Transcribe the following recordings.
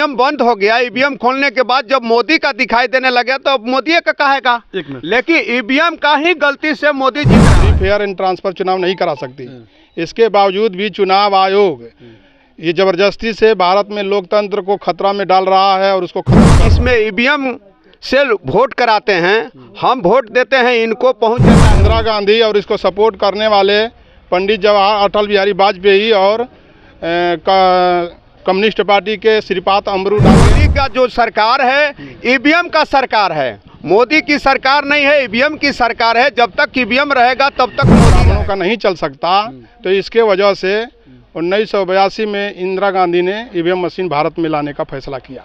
EVM बंद हो गया, ईवीएम खोलने के बाद जब मोदी का दिखाई देने लगा तो अब मोदी का कहेगा, लेकिन ईवीएम का ही गलती से मोदी जीत रहा है। फेयर एंड ट्रांसफर चुनाव नहीं करा सकती, इसके बावजूद भी चुनाव आयोग ये जबरदस्ती से भारत में लोकतंत्र को खतरा में डाल रहा है और उसको इसमें ईवीएम से वोट कराते हैं, हम वोट देते हैं, इनको पहुंच जाता है। इंदिरा गांधी और इसको सपोर्ट करने वाले पंडित जवाहर अटल बिहारी वाजपेयी और कम्युनिस्ट पार्टी के श्रीपाद अमरू मोदी का जो सरकार है ईवीएम का सरकार है, मोदी की सरकार नहीं है, ईवीएम की सरकार है। जब तक ईवीएम रहेगा तब तक ब्राह्मणों का नहीं चल सकता। तो इसके वजह से 1982 में इंदिरा गांधी ने ईवीएम मशीन भारत में लाने का फैसला किया।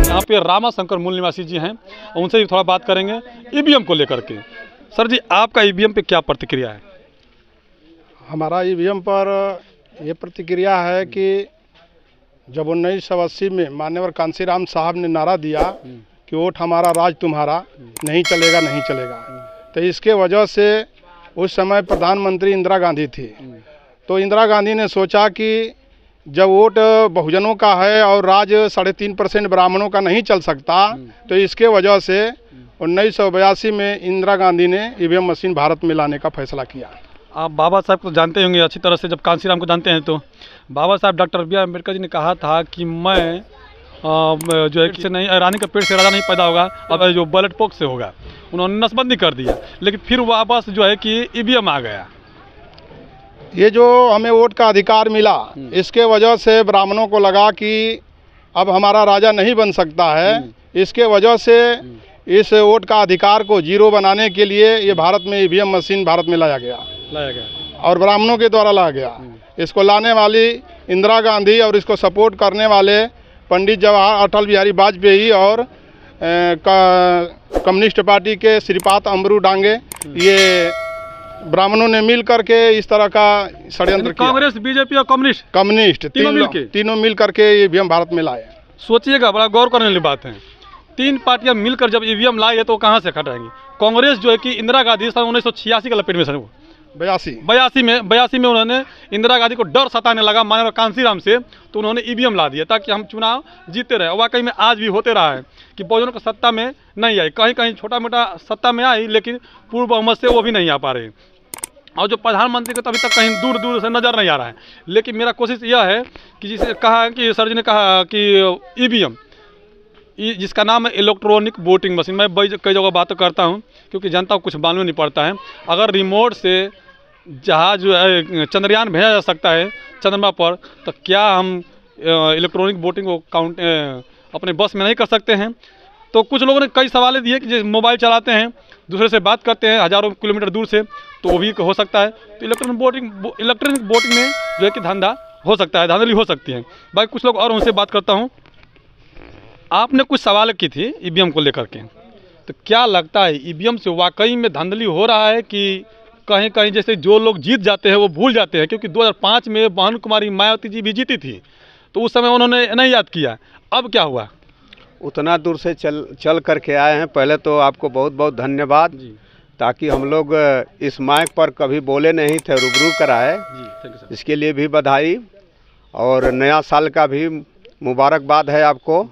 यहाँ पे रामा शंकर मूल निवासी जी हैं, उनसे भी थोड़ा बात करेंगे ईवीएम को लेकर के। सर जी, आपका ईवीएम पे क्या प्रतिक्रिया है? हमारा ईवीएम पर ये प्रतिक्रिया है कि जब 1980 में मान्यवर कांशीराम साहब ने नारा दिया कि वोट हमारा राज तुम्हारा, नहीं चलेगा नहीं चलेगा, तो इसके वजह से उस समय प्रधानमंत्री इंदिरा गांधी थी। तो इंदिरा गांधी ने सोचा कि जब वोट बहुजनों का है और राज 3.5% ब्राह्मणों का नहीं चल सकता, तो इसके वजह से 1982 में इंदिरा गांधी ने ईवीएम मशीन भारत में लाने का फैसला किया। आप बाबा साहब को जानते होंगे अच्छी तरह से, जब कांशीराम को जानते हैं तो बाबा साहब doctor B are Ambedkar ji ने कहा था कि मैं जो है कि नहीं, रानी का पेड़ से राजा नहीं पैदा होगा, अब जो बैलेट बॉक्स से होगा। उन्होंने नसबंदी कर दिया, लेकिन फिर वापस जो है कि ईवीएम आ गया। ये जो हमें वोट का अधिकार मिला, इसके वजह से ब्राह्मणों को लगा कि अब हमारा राजा नहीं बन सकता है। इसके वजह से इस वोट का अधिकार को जीरो बनाने के लिए ये भारत में ईवीएम मशीन भारत में लाया गया और ब्राह्मणों के द्वारा लाया गया। इसको लाने वाली इंदिरा गांधी और इसको सपोर्ट करने वाले पंडित जवाहर अटल बिहारी वाजपेयी और कम्युनिस्ट पार्टी के श्रीपाद अमरू डांगे, ये ब्राह्मणों ने मिल करके इस तरह का षड्यंत्र किया। कांग्रेस, बीजेपी और कम्युनिस्ट तीनों मिल करके ईवीएम भारत में लाए। सोचिएगा, बड़ा गौर करने वाली बात है। तीन पार्टियां मिलकर जब ईवीएम लाई है तो कहां से खटाएंगी? कांग्रेस जो है कि इंदिरा गांधी सन 1986 के लपेट में सर, 82 में उन्होंने इंदिरा गांधी को डर सताने लगा माननीय कांशीराम से, तो उन्होंने ईवीएम ला दिया ताकि हम चुनाव जीते रहे। वाकई में आज भी होते रहा है कि बहुजनों को सत्ता में नहीं आई, कहीं कहीं छोटा मोटा सत्ता में आई, लेकिन पूर्व बहुमत से वो भी नहीं आ पा रहे। और जो प्रधानमंत्री को तो अभी तक कहीं दूर दूर से नज़र नहीं आ रहा है। लेकिन मेरा कोशिश यह है कि जिसे कहा कि सर जी ने कहा कि ईवीएम जिसका नाम है इलेक्ट्रॉनिक वोटिंग मशीन, मैं कई जगह बात करता हूँ क्योंकि जनता को कुछ मालूम नहीं पड़ता है। अगर रिमोट से जहाज जो है चंद्रयान भेजा जा सकता है चंद्रमा पर, तो क्या हम इलेक्ट्रॉनिक वोटिंग को अपने बस में नहीं कर सकते हैं? तो कुछ लोगों ने कई सवाल दिए कि जो मोबाइल चलाते हैं, दूसरे से बात करते हैं हज़ारों किलोमीटर दूर से, तो वो भी हो सकता है। तो इलेक्ट्रॉनिक वोटिंग में जो है कि धंधा हो सकता है, धांधली हो सकती है। बाकी कुछ लोग और उनसे बात करता हूँ। आपने कुछ सवाल की थी ईवीएम को लेकर के, तो क्या लगता है ईवीएम से वाकई में धांधली हो रहा है कि कहीं कहीं जैसे जो लोग जीत जाते हैं वो भूल जाते हैं? क्योंकि 2005 में बहन कुमारी मायावती जी भी जीती थी, तो उस समय उन्होंने नहीं याद किया। अब क्या हुआ? उतना दूर से चल करके आए हैं, पहले तो आपको बहुत बहुत धन्यवाद जी। ताकि हम लोग इस माइक पर कभी बोले नहीं थे, रूबरू कराए, इसके लिए भी बधाई और नया साल का भी मुबारकबाद है आपको।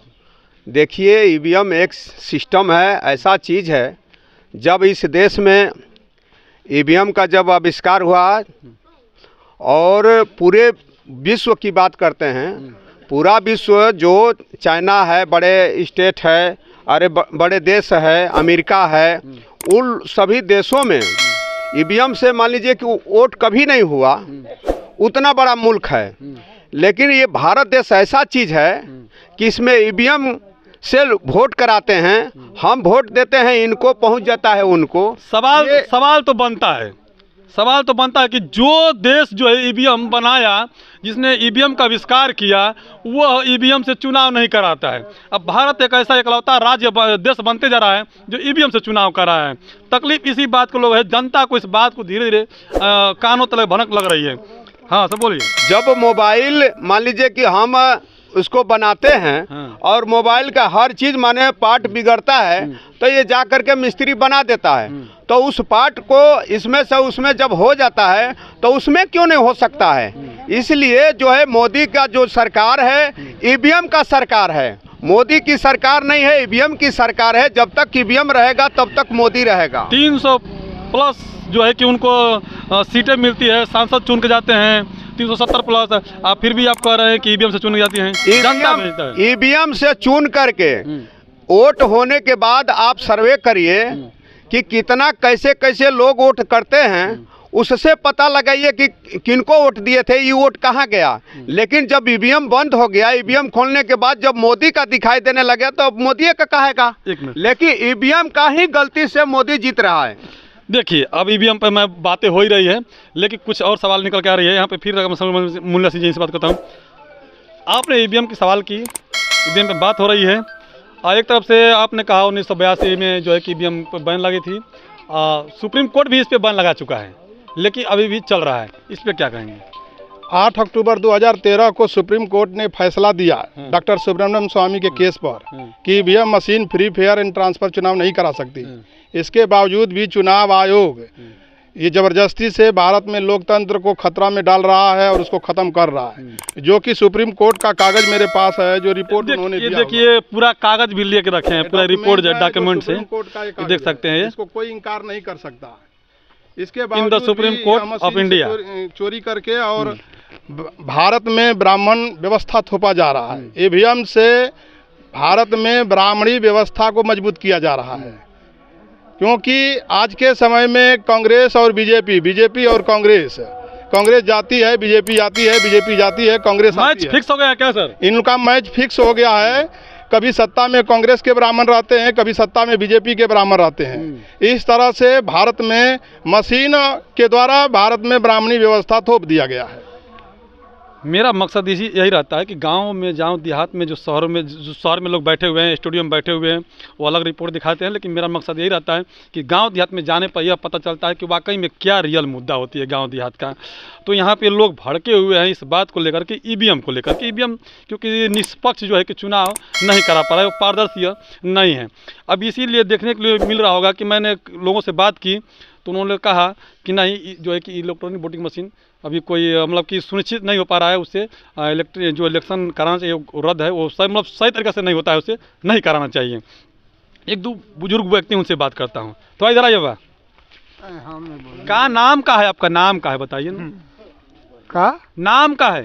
देखिए, ईवीएम एक सिस्टम है, ऐसा चीज़ है, जब इस देश में ईवीएम का जब आविष्कार हुआ और पूरे विश्व की बात करते हैं, पूरा विश्व जो चाइना है, बड़े स्टेट है, अरे बड़े देश है, अमेरिका है, उन सभी देशों में ईवीएम से मान लीजिए कि वोट कभी नहीं हुआ, उतना बड़ा मुल्क है। लेकिन ये भारत देश ऐसा चीज़ है कि इसमें ईवीएम से वोट कराते हैं, हम वोट देते हैं, इनको पहुंच जाता है उनको। सवाल तो बनता है कि जो देश जो है ईवीएम बनाया, जिसने ईवीएम का आविष्कार किया, वह ईवीएम से चुनाव नहीं कराता है। अब भारत एक ऐसा इकलौता राज्य देश बनते जा रहा है जो ईवीएम से चुनाव कर रहा है। तकलीफ इसी बात को लोग है, जनता को इस बात को धीरे धीरे कानों तले भनक लग रही है। हाँ सर बोलिए। जब मोबाइल मान लीजिए कि हम उसको बनाते हैं हाँ। और मोबाइल का हर चीज़ माने पार्ट बिगड़ता है तो ये जा करके मिस्त्री बना देता है। तो उस पार्ट को इसमें से उसमें जब हो जाता है तो उसमें क्यों नहीं हो सकता है। इसलिए जो है मोदी का जो सरकार है ईवीएम का सरकार है, मोदी की सरकार नहीं है, ईवीएम की सरकार है। जब तक ईवीएम रहेगा तब तक मोदी रहेगा। 300 प्लस जो है कि उनको सीटें मिलती है, सांसद चुन के जाते हैं 370 प्लस, आप फिर भी आप कह रहे हैं कि ईवीएम से चुन के जाती हैं। ईवीएम से चुन करके वोट होने के बाद आप सर्वे करिए कि कितना कैसे कैसे लोग वोट करते हैं, उससे पता लगाइए कि किनको वोट दिए थे, ये वोट कहाँ गया। लेकिन जब ईवीएम बंद हो गया, ईवीएम खोलने के बाद जब मोदी का दिखाई देने लगे तो अब मोदी का कहेगा, लेकिन ईवीएम का ही गलती से मोदी जीत रहा है। देखिए अब ईवीएम पे मैं बातें हो ही रही है, लेकिन कुछ और सवाल निकल के आ रही है यहाँ पे। फिर मुल्ला सिंह जी से बात करता हूँ। आपने ईवीएम की सवाल की, ईवीएम पे बात हो रही है, और एक तरफ से आपने कहा 1982 में जो है कि ईवीएम पर बैन लगी थी, सुप्रीम कोर्ट भी इस पर बैन लगा चुका है, लेकिन अभी भी चल रहा है, इस पर क्या कहेंगे? 8 अक्टूबर 2013 को सुप्रीम कोर्ट ने फैसला दिया डॉक्टर सुब्रमण्यम स्वामी के केस पर कि EVM machine free fair and transfer चुनाव नहीं करा सकती। इसके बावजूद भी चुनाव आयोग ये ज़बरदस्ती से भारत में लोकतंत्र को खतरा में डाल रहा है और उसको ख़त्म कर रहा है, जो कि सुप्रीम कोर्ट का कागज़ मेरे पास है, जो रिपोर्ट उन्होंने दिया। देखिए पूरा कागज़ भी लेके रखे हैं, पूरा रिपोर्ट डॉक्यूमेंट से देख सकते हैं, इसको कोई इनकार नहीं कर सकता। इसके बाद सुप्रीम कोर्ट ऑफ इंडिया चोरी करके और भारत में ब्राह्मण व्यवस्था थोपा जा रहा है। ईवीएम से भारत में ब्राह्मणी व्यवस्था को मजबूत किया जा रहा है, क्योंकि आज के समय में कांग्रेस और बीजेपी और कांग्रेस जाती है, बीजेपी जाती है, बीजेपी जाती है, कांग्रेस मैच फिक्स हो गया है क्या सर? इनका मैच फिक्स हो गया है। कभी सत्ता में कांग्रेस के ब्राह्मण रहते हैं, कभी सत्ता में बीजेपी के ब्राह्मण रहते हैं। इस तरह से भारत में मशीन के द्वारा भारत में ब्राह्मणी व्यवस्था थोप दिया गया है। मेरा मकसद यही रहता है कि गांव में जाऊँ, देहात में जो शहर में लोग बैठे हुए हैं, स्टूडियो में बैठे हुए हैं, वो अलग रिपोर्ट दिखाते हैं, लेकिन मेरा मकसद यही रहता है कि गांव देहात में जाने पर यह पता चलता है कि वाकई में क्या रियल मुद्दा होती है गांव देहात का। तो यहाँ पे लोग भड़के हुए हैं इस बात को लेकर के, ईवीएम को लेकर के। ईवीएम क्योंकि निष्पक्ष जो है कि चुनाव नहीं करा पा रहा है, वो पारदर्शी नहीं है। अब इसीलिए देखने के लिए मिल रहा होगा कि मैंने लोगों से बात की तो उन्होंने कहा कि नहीं, जो है कि इलेक्ट्रॉनिक वोटिंग मशीन अभी कोई मतलब कि सुनिश्चित नहीं हो पा रहा है, उससे जो इलेक्शन कराना चाहिए वो रद्द है, वो मतलब सही तरीके से नहीं होता है, उसे नहीं कराना चाहिए। एक दो बुजुर्ग व्यक्ति उनसे बात करता हूँ। तो इधर आइए बा, का नाम का है आपका? नाम का है बताइए ना, का नाम का है?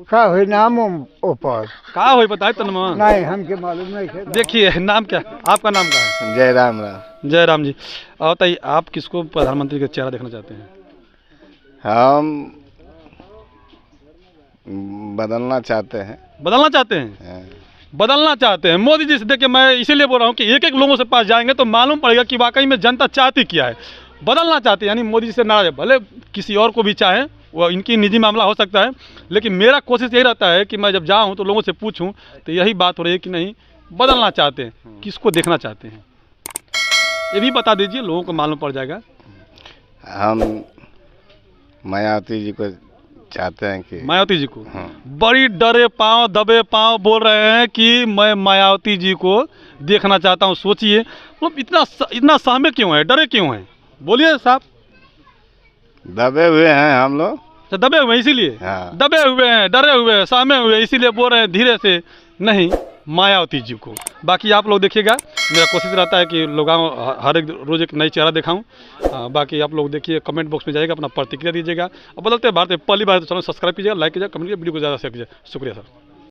का हो नाम ऊपर का हो बताए तो नहीं, हमके मालूम नहीं है। देखिए नाम क्या, आपका नाम क्या है? जयराम। जयराम जी, बताइए आप किसको प्रधानमंत्री का चेहरा देखना चाहते हैं? हम बदलना चाहते हैं। बदलना चाहते हैं? बदलना चाहते हैं मोदी जी से। देखिए मैं इसीलिए बोल रहा हूँ कि एक एक लोगों से पास जाएंगे तो मालूम पड़ेगा कि वाकई में जनता चाहती क्या है। बदलना चाहते हैं यानी मोदी जी से नाराज है, भले किसी और को भी चाहे, वो इनकी निजी मामला हो सकता है, लेकिन मेरा कोशिश यही रहता है कि मैं जब जाऊँ तो लोगों से पूछूँ तो यही बात हो रही है कि नहीं बदलना चाहते हैं। किसको देखना चाहते हैं ये भी बता दीजिए, लोगों को मालूम पड़ जाएगा। हम मायावती जी को चाहते हैं कि मायावती जी को बड़ी डरे पाँव दबे पाँव बोल रहे हैं कि मैं मायावती जी को देखना चाहता हूँ। सोचिए मतलब इतना सहमे क्यों है, डरे क्यों हैं? बोलिए साहब। दबे हुए हैं हम लोग, तो दबे हुए हैं इसीलिए? दबे हुए हैं, डरे हुए हैं, सहमे हुए हैं, इसीलिए बोल रहे हैं धीरे से नहीं मायावती जी को। बाकी आप लोग देखिएगा, मेरा कोशिश रहता है कि लोग हर एक रोज़ एक नई चेहरा दिखाऊं। बाकी आप लोग देखिए, कमेंट बॉक्स में जाइएगा, अपना प्रतिक्रिया दीजिएगा। और बदलते भारत में पहली बार तो चैनल सब्सक्राइब कीजिएगा, लाइक कीजिएगा, कमेंट कीजिएगा, वीडियो को ज़्यादा शेयर कीजिए। शुक्रिया सर।